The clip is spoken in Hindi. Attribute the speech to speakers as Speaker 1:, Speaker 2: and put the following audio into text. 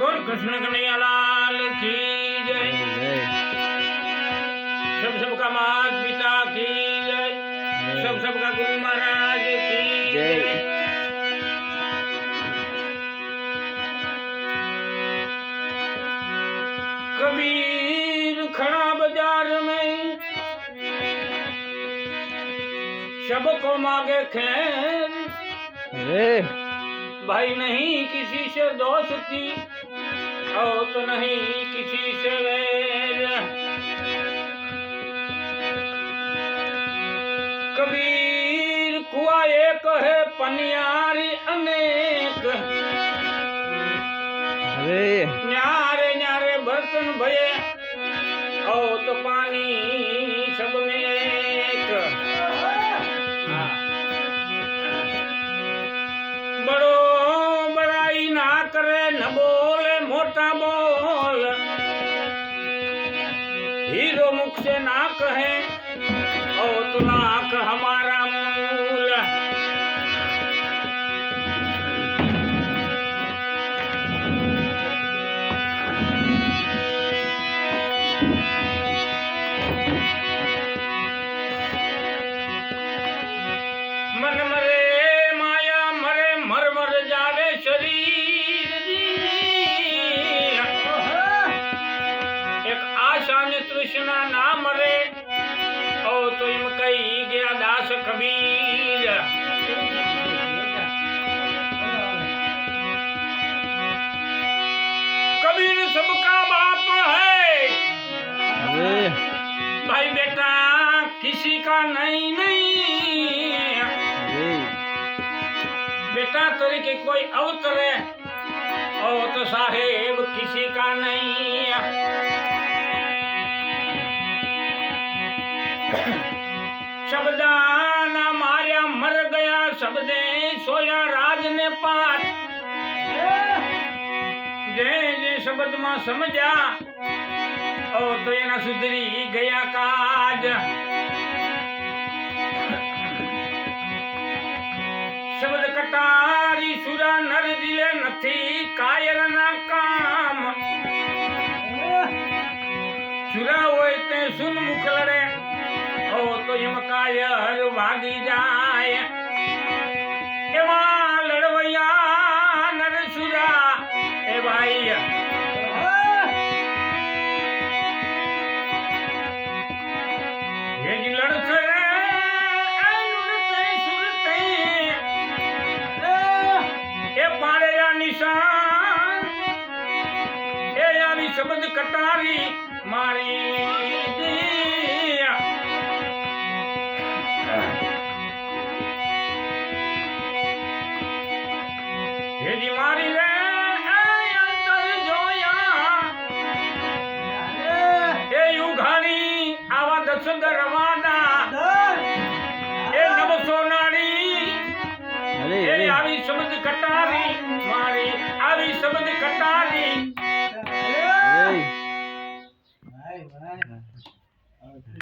Speaker 1: बोल कृष्ण कन्हैया लाल की जय। सबका माता पिता की जय। सबका गुरु महाराज की जय। कबीर खड़ा बाजार में सबको मांगे खैर, भाई नहीं किसी से दोस्ती और तो नहीं किसी से वैर। कबीर कुआ एक है पनियारी अनेक, न्यारे न्यारे बर्तन भये और तो पानी सब में एक। बड़ो बड़ाई ना करे न बोले मोटा बोल, हीरो मुख से ना कहे और तो नाक हमारा मूल। मन मरे माया मरे मर मर जावे शरीर जी, एक आशा ने तृष्णा ना मरे और तो इम कही गया दास कबीर। कबीर सबका बाप है भाई, बेटा किसी का नहीं नहीं। बेटा तेरे के कोई अवतरे और तो साहेब किसी का नहीं। शब्दाना मारिया मर गया शब्दे सोया राज ने पाठ, जे जे शब्द में समझा और तो एना सुधरी गया काज। शब्द कटारी सुरा नर दिले नथी कायर ना काम, सुरा होय ते सुन मुख लड़े और तो यम कायर भागी जाए। एवा लड़वैया नर सुरा ए भाई, ये जी लड़से निशान ए यानी शब्द कटारी मारी दिया। ये जी मारी रे अंतर जोया ए युगानी आवा दस दरवाना ए नव सोनाड़ी ए आवी शब्द कटारी मारी, आवी शब्द कटारी।